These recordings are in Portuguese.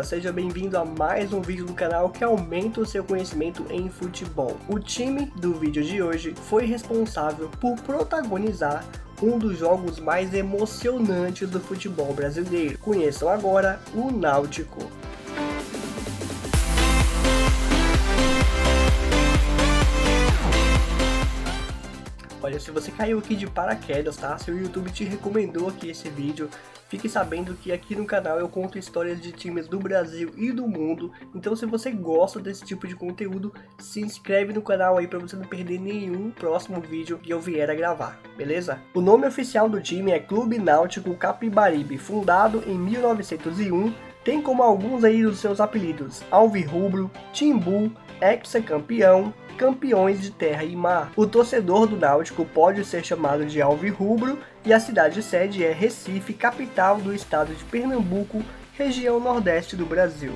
seja bem-vindo a mais um vídeo do canal que aumenta o seu conhecimento em futebol. O time do vídeo de hoje foi responsável por protagonizar um dos jogos mais emocionantes do futebol brasileiro. Conheçam agora o Náutico. Olha, se você caiu aqui de paraquedas, tá? Se o YouTube te recomendou aqui esse vídeo, fique sabendo que aqui no canal eu conto histórias de times do Brasil e do mundo. Então se você gosta desse tipo de conteúdo, se inscreve no canal aí para você não perder nenhum próximo vídeo que eu vier a gravar, beleza? O nome oficial do time é Clube Náutico Capibaribe, fundado em 1901, tem como alguns aí dos seus apelidos Alvirrubro, Timbu, Hexacampeão, Campeões de Terra e Mar. O torcedor do Náutico pode ser chamado de Alvirrubro e a cidade sede é Recife, capital do estado de Pernambuco, região nordeste do Brasil.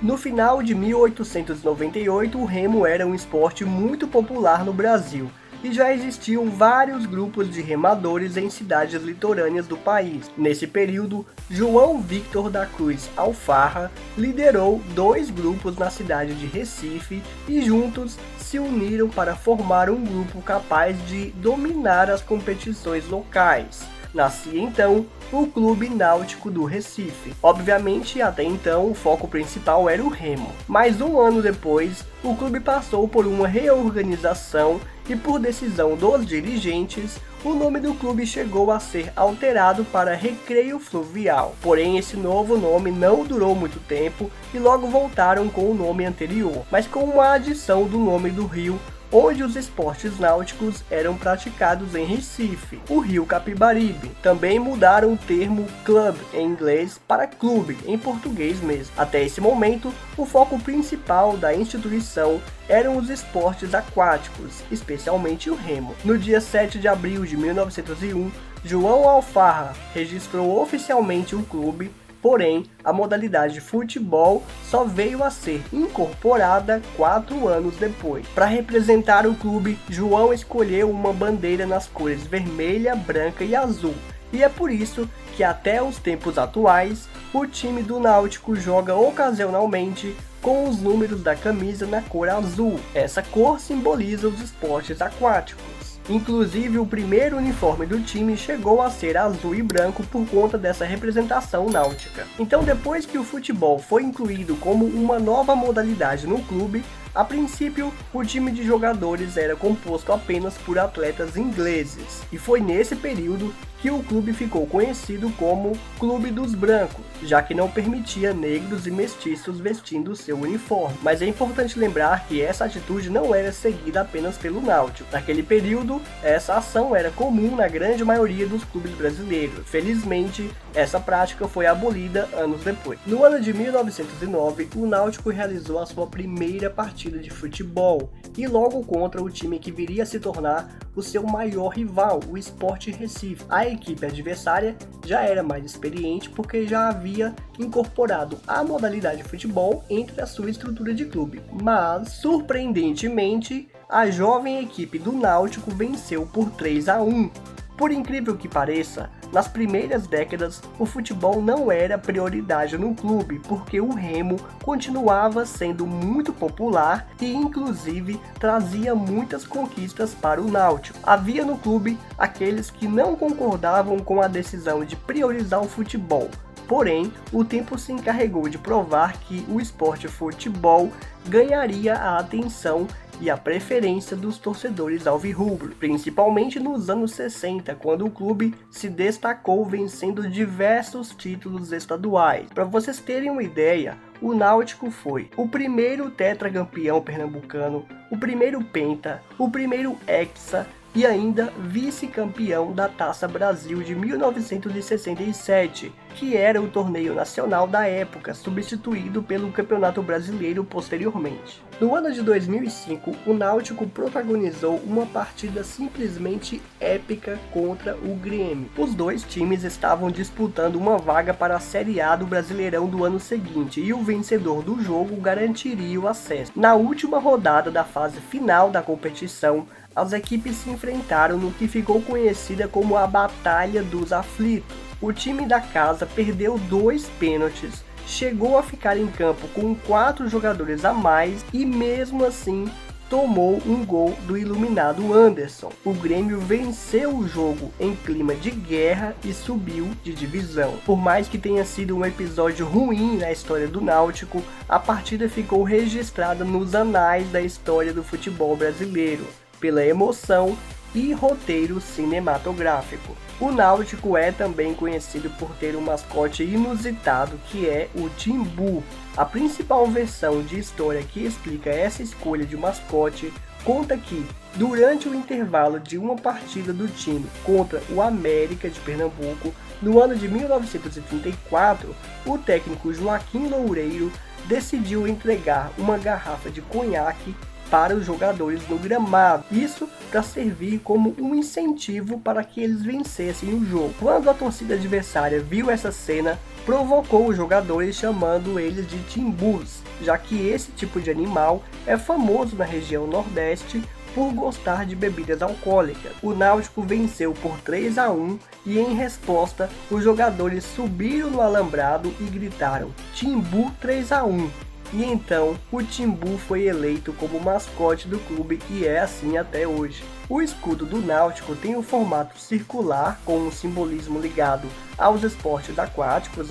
No final de 1898, o remo era um esporte muito popular no Brasil e já existiam vários grupos de remadores em cidades litorâneas do país. Nesse período, João Victor da Cruz Alfarra liderou dois grupos na cidade de Recife e juntos se uniram para formar um grupo capaz de dominar as competições locais. Nascia então o Clube Náutico do Recife. Obviamente, até então, o foco principal era o remo. Mas um ano depois, o clube passou por uma reorganização e por decisão dos dirigentes, o nome do clube chegou a ser alterado para Recreio Fluvial. Porém, esse novo nome não durou muito tempo e logo voltaram com o nome anterior, mas com uma adição do nome do rio onde os esportes náuticos eram praticados em Recife, o Rio Capibaribe. Também mudaram o termo club em inglês para clube em português mesmo. Até esse momento, o foco principal da instituição eram os esportes aquáticos, especialmente o remo. No dia 7 de abril de 1901, João Alfarra registrou oficialmente o clube. Porém, a modalidade de futebol só veio a ser incorporada 4 anos depois. Para representar o clube, João escolheu uma bandeira nas cores vermelha, branca e azul. E é por isso que até os tempos atuais, o time do Náutico joga ocasionalmente com os números da camisa na cor azul. Essa cor simboliza os esportes aquáticos. Inclusive, o primeiro uniforme do time chegou a ser azul e branco por conta dessa representação náutica. Então, depois que o futebol foi incluído como uma nova modalidade no clube, a princípio, o time de jogadores era composto apenas por atletas ingleses, e foi nesse período que o clube ficou conhecido como Clube dos Brancos, já que não permitia negros e mestiços vestindo seu uniforme. Mas é importante lembrar que essa atitude não era seguida apenas pelo Náutico. Naquele período, essa ação era comum na grande maioria dos clubes brasileiros. Felizmente, essa prática foi abolida anos depois. No ano de 1909, o Náutico realizou a sua primeira partida de futebol, e logo contra o time que viria a se tornar o seu maior rival, o Sport Recife. A equipe adversária já era mais experiente porque já havia incorporado a modalidade de futebol entre a sua estrutura de clube, mas surpreendentemente a jovem equipe do Náutico venceu por 3-1. Por incrível que pareça, nas primeiras décadas, o futebol não era prioridade no clube, porque o remo continuava sendo muito popular e inclusive trazia muitas conquistas para o Náutico. Havia no clube aqueles que não concordavam com a decisão de priorizar o futebol. Porém, o tempo se encarregou de provar que o esporte futebol ganharia a atenção e a preferência dos torcedores alvirrubro, principalmente nos anos 60, quando o clube se destacou vencendo diversos títulos estaduais. Para vocês terem uma ideia, o Náutico foi o primeiro tetracampeão pernambucano, o primeiro penta, o primeiro hexa e ainda vice-campeão da Taça Brasil de 1967, que era o torneio nacional da época, substituído pelo Campeonato Brasileiro posteriormente. No ano de 2005, o Náutico protagonizou uma partida simplesmente épica contra o Grêmio. Os dois times estavam disputando uma vaga para a Série A do Brasileirão do ano seguinte, e o vencedor do jogo garantiria o acesso. Na última rodada da fase final da competição, as equipes se enfrentaram no que ficou conhecida como a Batalha dos Aflitos. O time da casa perdeu 2 pênaltis chegou a ficar em campo com 4 jogadores a mais e mesmo assim tomou um gol do iluminado Anderson. O Grêmio venceu o jogo em clima de guerra e subiu de divisão. Por mais que tenha sido um episódio ruim na história do Náutico, a partida ficou registrada nos anais da história do futebol brasileiro, pela emoção e roteiro cinematográfico. O Náutico é também conhecido por ter um mascote inusitado que é o Timbu. A principal versão de história que explica essa escolha de mascote conta que, durante o intervalo de uma partida do time contra o América de Pernambuco, no ano de 1934, o técnico Joaquim Loureiro decidiu entregar uma garrafa de conhaque para os jogadores no gramado, isso para servir como um incentivo para que eles vencessem o jogo. Quando a torcida adversária viu essa cena, provocou os jogadores chamando eles de timbus, já que esse tipo de animal é famoso na região Nordeste por gostar de bebidas alcoólicas. O Náutico venceu por 3-1 e em resposta os jogadores subiram no alambrado e gritaram Timbu 3-1. E então o Timbu foi eleito como mascote do clube e é assim até hoje. O escudo do Náutico tem um formato circular com um simbolismo ligado aos esportes aquáticos,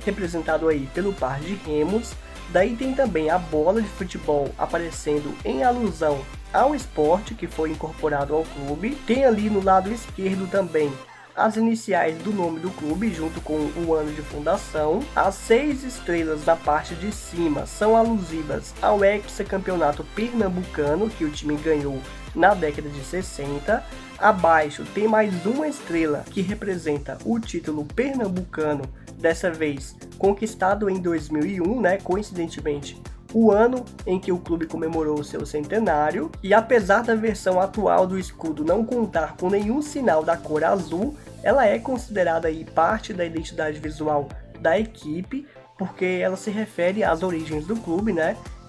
representado aí pelo par de remos. Daí tem também a bola de futebol aparecendo em alusão ao esporte que foi incorporado ao clube. Tem ali no lado esquerdo também as iniciais do nome do clube junto com o ano de fundação. As 6 estrelas na parte de cima são alusivas ao hexacampeonato pernambucano que o time ganhou na década de 60. Abaixo tem mais uma estrela que representa o título pernambucano, dessa vez conquistado em 2001, coincidentemente o ano em que o clube comemorou seu centenário. E apesar da versão atual do escudo não contar com nenhum sinal da cor azul, ela é considerada aí parte da identidade visual da equipe, porque ela se refere às origens do clube,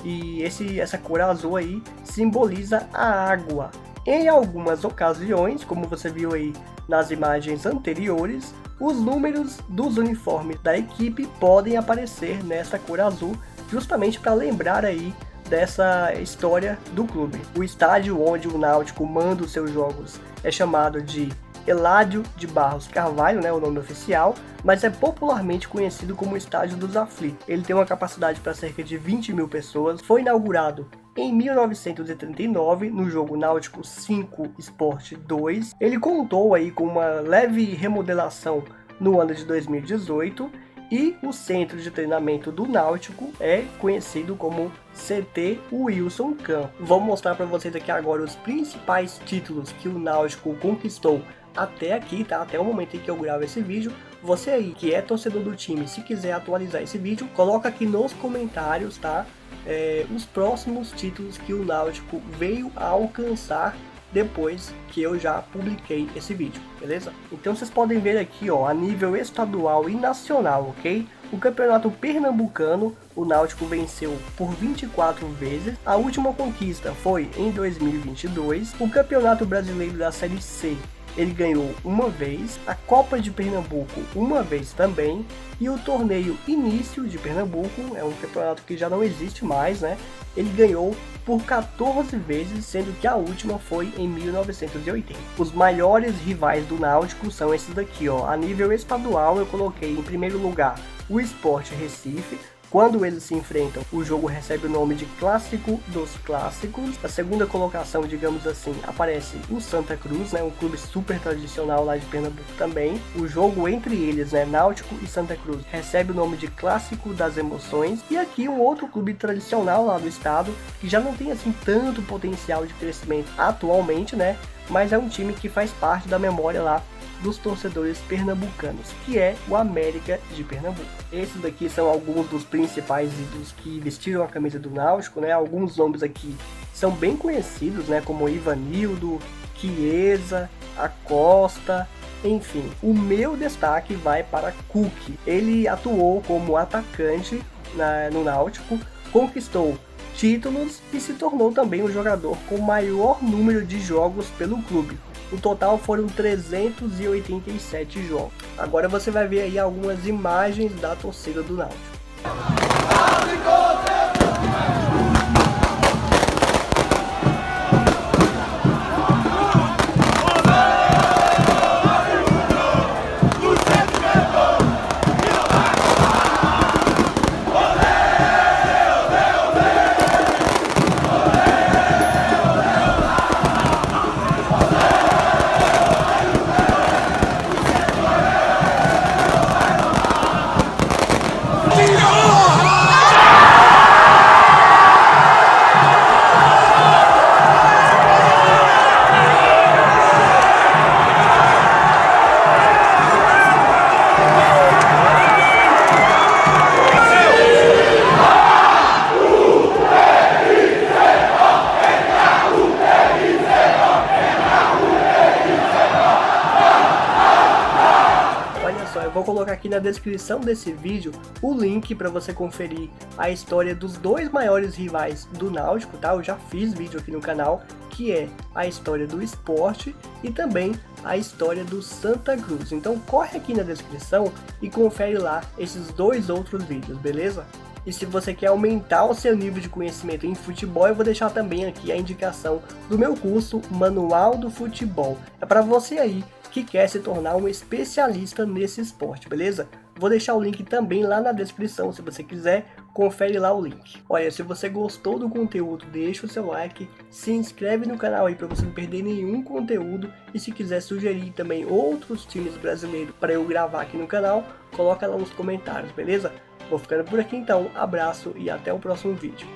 e essa cor azul aí simboliza a água. Em algumas ocasiões, como você viu aí nas imagens anteriores, os números dos uniformes da equipe podem aparecer nessa cor azul, justamente para lembrar aí dessa história do clube. O estádio onde o Náutico manda os seus jogos é chamado de Eládio de Barros Carvalho, o nome oficial, mas é popularmente conhecido como Estádio dos Aflitos. Ele tem uma capacidade para cerca de 20 mil pessoas, foi inaugurado em 1939, no jogo Náutico 5 Sport 2. Ele contou aí com uma leve remodelação no ano de 2018, e o centro de treinamento do Náutico é conhecido como CT Wilson Campos. Vou mostrar para vocês aqui agora os principais títulos que o Náutico conquistou até aqui, até o momento em que eu gravo esse vídeo. Você aí que é torcedor do time, se quiser atualizar esse vídeo, coloca aqui nos comentários, os próximos títulos que o Náutico veio a alcançar depois que eu já publiquei esse vídeo, beleza? Então vocês podem ver aqui, a nível estadual e nacional, ok? O campeonato pernambucano, o Náutico venceu por 24 vezes. A última conquista foi em 2022. O campeonato brasileiro da Série C, ele ganhou uma vez, a Copa de Pernambuco uma vez também, e o torneio Início de Pernambuco, é um campeonato que já não existe mais, ele ganhou por 14 vezes, sendo que a última foi em 1980. Os maiores rivais do Náutico são esses daqui, a nível estadual eu coloquei em primeiro lugar o Sport Recife. Quando eles se enfrentam, o jogo recebe o nome de Clássico dos Clássicos. Na segunda colocação, digamos assim, aparece o Santa Cruz, um clube super tradicional lá de Pernambuco também. O jogo entre eles, Náutico e Santa Cruz, recebe o nome de Clássico das Emoções. E aqui um outro clube tradicional lá do estado, que já não tem assim tanto potencial de crescimento atualmente, mas é um time que faz parte da memória lá dos torcedores pernambucanos, que é o América de Pernambuco. Esses daqui são alguns dos principais ídolos que vestiram a camisa do Náutico, Alguns nomes aqui são bem conhecidos, como Ivanildo, Chiesa, Acosta, enfim. O meu destaque vai para Cook. Ele atuou como atacante no Náutico, conquistou títulos e se tornou também o jogador com maior número de jogos pelo clube. O total foram 387 jogos. Agora você vai ver aí algumas imagens da torcida do Náutico. Olha só, eu vou colocar aqui na descrição desse vídeo o link para você conferir a história dos dois maiores rivais do Náutico, tá? Eu já fiz vídeo aqui no canal, que é a história do Sport e também a história do Santa Cruz. Então corre aqui na descrição e confere lá esses dois outros vídeos, beleza? E se você quer aumentar o seu nível de conhecimento em futebol, eu vou deixar também aqui a indicação do meu curso Manual do Futebol. É para você aí que quer se tornar um especialista nesse esporte, beleza? Vou deixar o link também lá na descrição, se você quiser, confere lá o link. Olha, se você gostou do conteúdo, deixa o seu like, se inscreve no canal aí para você não perder nenhum conteúdo, e se quiser sugerir também outros times brasileiros para eu gravar aqui no canal, coloca lá nos comentários, beleza? Vou ficando por aqui então, abraço e até o próximo vídeo.